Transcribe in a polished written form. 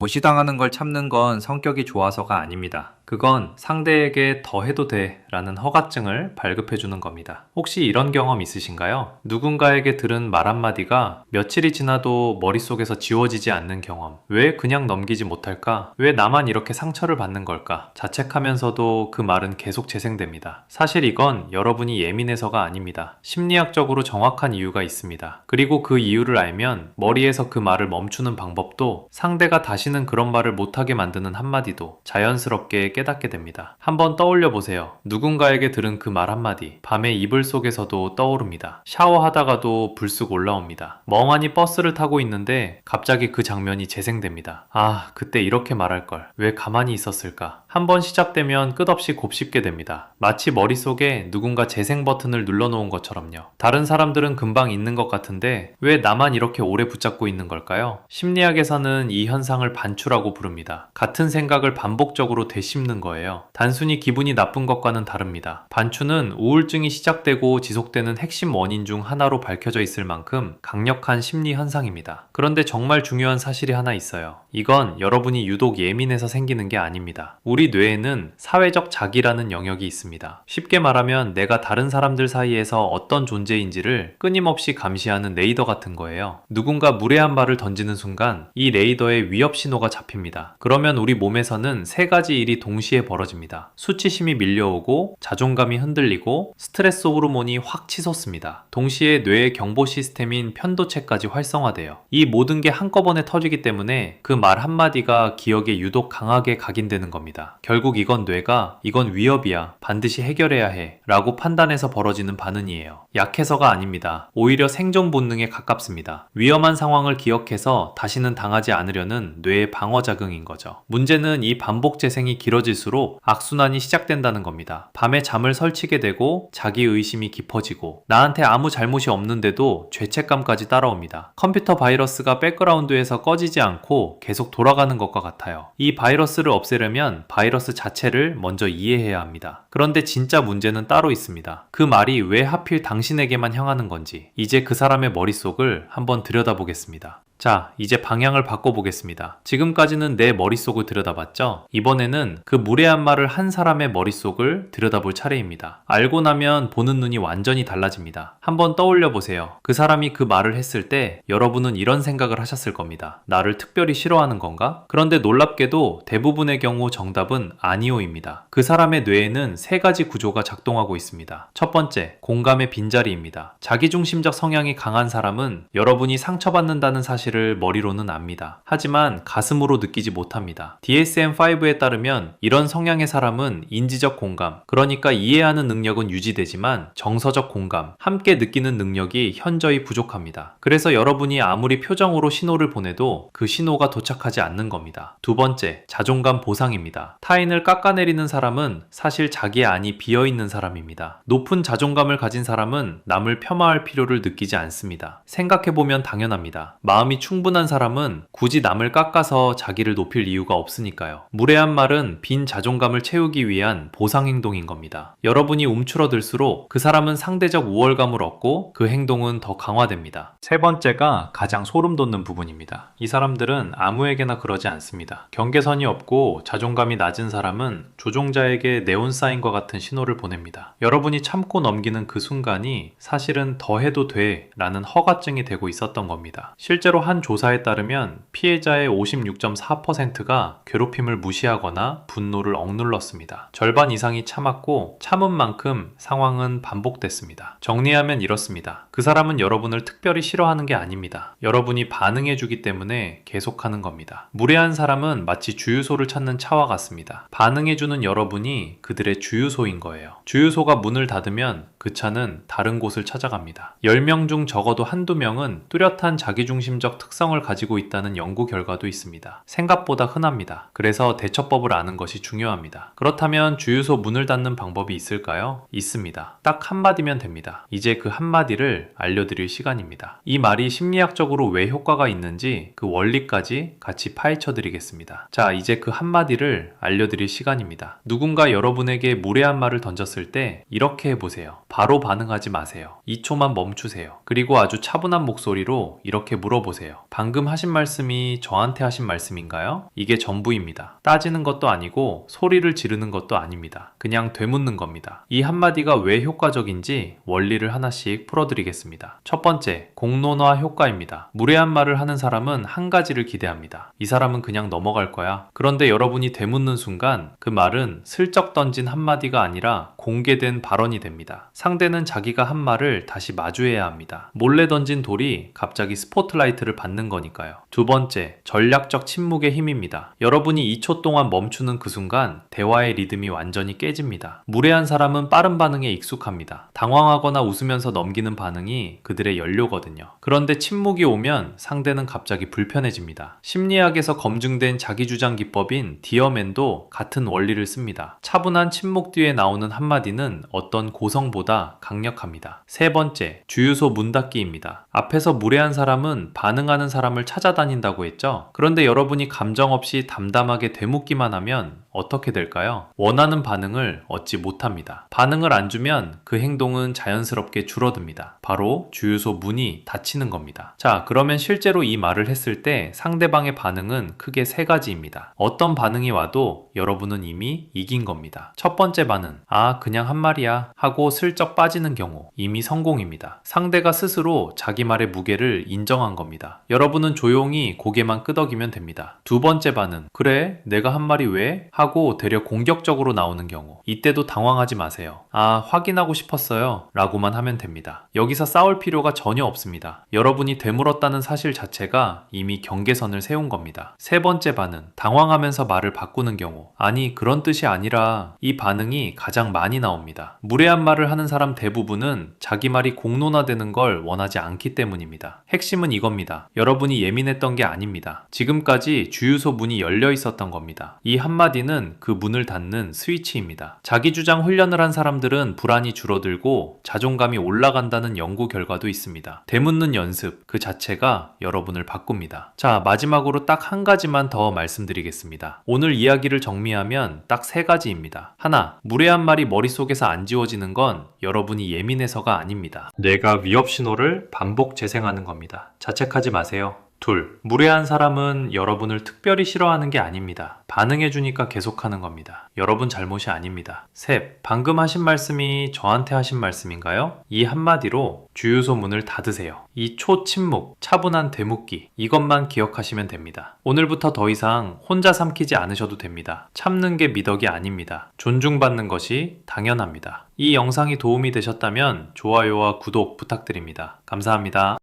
무시당하는 걸 참는 건 성격이 좋아서가 아닙니다. 그건 상대에게 더 해도 돼 라는 허가증을 발급해주는 겁니다. 혹시 이런 경험 있으신가요? 누군가에게 들은 말 한마디가 며칠이 지나도 머릿속에서 지워지지 않는 경험. 왜 그냥 넘기지 못할까? 왜 나만 이렇게 상처를 받는 걸까? 자책하면서도 그 말은 계속 재생됩니다. 사실 이건 여러분이 예민해서가 아닙니다. 심리학적으로 정확한 이유가 있습니다. 그리고 그 이유를 알면 머리에서 그 말을 멈추는 방법도, 상대가 다시는 그런 말을 못하게 만드는 한마디도 자연스럽게 깨닫게 됩니다. 한번 떠올려 보세요. 누군가에게 들은 그 말 한마디, 밤에 이불 속에서도 떠오릅니다. 샤워하다가도 불쑥 올라옵니다. 멍하니 버스를 타고 있는데 갑자기 그 장면이 재생됩니다. 아, 그때 이렇게 말할걸. 왜 가만히 있었을까? 한번 시작되면 끝없이 곱씹게 됩니다. 마치 머릿속에 누군가 재생 버튼을 눌러놓은 것처럼요. 다른 사람들은 금방 잊는 것 같은데 왜 나만 이렇게 오래 붙잡고 있는 걸까요? 심리학에서는 이 현상을 반추라고 부릅니다. 같은 생각을 반복적으로 되씹는 거예요. 단순히 기분이 나쁜 것과는 다릅니다. 반추는 우울증이 시작되고 지속되는 핵심 원인 중 하나로 밝혀져 있을 만큼 강력한 심리 현상입니다. 그런데 정말 중요한 사실이 하나 있어요. 이건 여러분이 유독 예민해서 생기는 게 아닙니다. 우리 뇌에는 사회적 자기라는 영역이 있습니다. 쉽게 말하면 내가 다른 사람들 사이에서 어떤 존재인지를 끊임없이 감시하는 레이더 같은 거예요. 누군가 무례한 말을 던지는 순간 이 레이더에 위협 신호가 잡힙니다. 그러면 우리 몸에서는 세 가지 일이 동시에 벌어집니다. 수치심이 밀려오고, 자존감이 흔들리고, 스트레스 호르몬이 확 치솟습니다. 동시에 뇌의 경보 시스템인 편도체까지 활성화돼요. 이 모든 게 한꺼번에 터지기 때문에 그 말 한마디가 기억에 유독 강하게 각인되는 겁니다. 결국 이건 뇌가 이건 위협이야, 반드시 해결해야 해 라고 판단해서 벌어지는 반응이에요. 약해서가 아닙니다. 오히려 생존 본능에 가깝습니다. 위험한 상황을 기억해서 다시는 당하지 않으려는 뇌의 방어 자극인 거죠. 문제는 이 반복 재생이 길어질수록 악순환이 시작된다는 겁니다. 밤에 잠을 설치게 되고, 자기 의심이 깊어지고, 나한테 아무 잘못이 없는데도 죄책감까지 따라옵니다. 컴퓨터 바이러스가 백그라운드에서 꺼지지 않고 계속 돌아가는 것과 같아요. 이 바이러스를 없애려면 바이러스 자체를 먼저 이해해야 합니다. 그런데 진짜 문제는 따로 있습니다. 그 말이 왜 하필 당신에게만 향하는 건지, 이제 그 사람의 머릿속을 한번 들여다보겠습니다. 자, 이제 방향을 바꿔보겠습니다. 지금까지는 내 머릿속을 들여다봤죠? 이번에는 그 무례한 말을 한 사람의 머릿속을 들여다볼 차례입니다. 알고 나면 보는 눈이 완전히 달라집니다. 한번 떠올려보세요. 그 사람이 그 말을 했을 때 여러분은 이런 생각을 하셨을 겁니다. 나를 특별히 싫어하는 건가? 그런데 놀랍게도 대부분의 경우 정답은 아니오입니다. 그 사람의 뇌에는 세 가지 구조가 작동하고 있습니다. 첫 번째, 공감의 빈자리입니다. 자기중심적 성향이 강한 사람은 여러분이 상처받는다는 사실을 머리로는 압니다. 하지만 가슴으로 느끼지 못합니다. DSM-5에 따르면 이런 성향의 사람은 인지적 공감, 그러니까 이해하는 능력은 유지되지만 정서적 공감, 함께 느끼는 능력이 현저히 부족합니다. 그래서 여러분이 아무리 표정으로 신호를 보내도 그 신호가 도착하지 않는 겁니다. 두 번째, 자존감 보상입니다. 타인을 깎아내리는 사람은 사실 자기의 안이 비어있는 사람입니다. 높은 자존감을 가진 사람은 남을 폄하할 필요를 느끼지 않습니다. 생각해보면 당연합니다. 마음이 충분한 사람은 굳이 남을 깎아서 자기를 높일 이유가 없으니까요. 무례한 말은 빈 자존감을 채우기 위한 보상 행동인 겁니다. 여러분이 움츠러들수록 그 사람은 상대적 우월감을 얻고 그 행동은 더 강화됩니다. 세 번째가 가장 소름 돋는 부분입니다. 이 사람들은 아무에게나 그러지 않습니다. 경계선이 없고 자존감이 낮은 사람은 조종자에게 네온사인과 같은 신호를 보냅니다. 여러분이 참고 넘기는 그 순간이 사실은 더 해도 돼 라는 허가증이 되고 있었던 겁니다. 실제로 한 조사에 따르면 피해자의 56.4%가 괴롭힘을 무시하거나 분노를 억눌렀습니다. 절반 이상이 참았고, 참은 만큼 상황은 반복됐습니다. 정리하면 이렇습니다. 그 사람은 여러분을 특별히 싫어하는 게 아닙니다. 여러분이 반응해주기 때문에 계속하는 겁니다. 무례한 사람은 마치 주유소를 찾는 차와 같습니다. 반응해주는 여러분이 그들의 주유소인 거예요. 주유소가 문을 닫으면 그 차는 다른 곳을 찾아갑니다. 10명 중 적어도 한두 명은 뚜렷한 자기중심적 특성을 가지고 있다는 연구 결과도 있습니다. 생각보다 흔합니다. 그래서 대처법을 아는 것이 중요합니다. 그렇다면 주유소 문을 닫는 방법이 있을까요? 있습니다. 딱 한마디면 됩니다. 이제 그 한마디를 한마디를 알려드릴 시간입니다. 이 말이 심리학적으로 왜 효과가 있는지 그 원리까지 같이 파헤쳐 드리겠습니다. 자, 이제 그 한마디를 알려드릴 시간입니다. 누군가 여러분에게 무례한 말을 던졌을 때 이렇게 해보세요. 바로 반응하지 마세요. 2초만 멈추세요. 그리고 아주 차분한 목소리로 이렇게 물어보세요. 방금 하신 말씀이 저한테 하신 말씀인가요? 이게 전부입니다. 따지는 것도 아니고 소리를 지르는 것도 아닙니다. 그냥 되묻는 겁니다. 이 한마디가 왜 효과적인지 원리를 하나씩 풀어드리겠습니다. 첫 번째, 공론화 효과입니다. 무례한 말을 하는 사람은 한 가지를 기대합니다. 이 사람은 그냥 넘어갈 거야. 그런데 여러분이 되묻는 순간 그 말은 슬쩍 던진 한마디가 아니라 공개된 발언이 됩니다. 상대는 자기가 한 말을 다시 마주해야 합니다. 몰래 던진 돌이 갑자기 스포트라이트를 받는 거니까요. 두 번째, 전략적 침묵의 힘입니다. 여러분이 2초 동안 멈추는 그 순간 대화의 리듬이 완전히 깨집니다. 무례한 사람은 빠른 반응에 익숙합니다. 당황하거나 웃으면서 넘기는 반응이 그들의 연료거든요. 그런데 침묵이 오면 상대는 갑자기 불편해집니다. 심리학에서 검증된 자기주장 기법인 디어맨도 같은 원리를 씁니다. 차분한 침묵 뒤에 나오는 한마디는 어떤 고성보다 강력합니다. 세 번째, 주유소 문 닫기입니다. 앞에서 무례한 사람은 반응하는 사람을 찾아다닌다고 했죠? 그런데 여러분이 감정 없이 담담하게 되묻기만 하면 어떻게 될까요? 원하는 반응을 얻지 못합니다. 반응을 안 주면 그 행동은 자연스럽게 줄어듭니다. 바로 주유소 문이 닫히는 겁니다. 자, 그러면 실제로 이 말을 했을 때 상대방의 반응은 크게 세 가지입니다. 어떤 반응이 와도 여러분은 이미 이긴 겁니다. 첫 번째 반응, 아, 그냥 한 말이야 하고 슬쩍 빠지는 경우 이미 성공입니다. 상대가 스스로 자기 말의 무게를 인정한 겁니다. 여러분은 조용히 고개만 끄덕이면 됩니다. 두 번째 반응, 그래, 내가 한 말이 왜? 하고 되려 공격적으로 나오는 경우 이때도 당황하지 마세요. 아, 확인하고 싶었어요 라고만 하면 됩니다. 여기서 싸울 필요가 전혀 없습니다. 여러분이 되물었다는 사실 자체가 이미 경계선을 세운 겁니다. 세 번째 반응, 당황하면서 말을 바꾸는 경우, 아니 그런 뜻이 아니라, 이 반응이 가장 많이 나옵니다. 무례한 말을 하는 사람 대부분은 자기 말이 공론화되는 걸 원하지 않기 때문입니다. 핵심은 이겁니다. 여러분이 예민했던 게 아닙니다. 지금까지 주유소 문이 열려 있었던 겁니다. 이 한마디는 그 문을 닫는 스위치입니다. 자기주장 훈련을 한 사람들은 불안이 줄어들고 자존감이 올라간다는 연구 결과도 있습니다. 되묻는 연습 그 자체가 여러분을 바꿉니다. 자, 마지막으로 딱 한 가지만 더 말씀드리겠습니다. 오늘 이야기를 정리하면 딱 세 가지입니다. 하나, 무례한 말이 머릿속에서 안 지워지는 건 여러분이 예민해서가 아닙니다. 뇌가 위협 신호를 반복 재생하는 겁니다. 자책하지 마세요. 둘, 무례한 사람은 여러분을 특별히 싫어하는 게 아닙니다. 반응해주니까 계속하는 겁니다. 여러분 잘못이 아닙니다. 셋, 방금 하신 말씀이 저한테 하신 말씀인가요? 이 한마디로 주유소 문을 닫으세요. 이 초침묵, 차분한 되묻기, 이것만 기억하시면 됩니다. 오늘부터 더 이상 혼자 삼키지 않으셔도 됩니다. 참는 게 미덕이 아닙니다. 존중받는 것이 당연합니다. 이 영상이 도움이 되셨다면 좋아요와 구독 부탁드립니다. 감사합니다.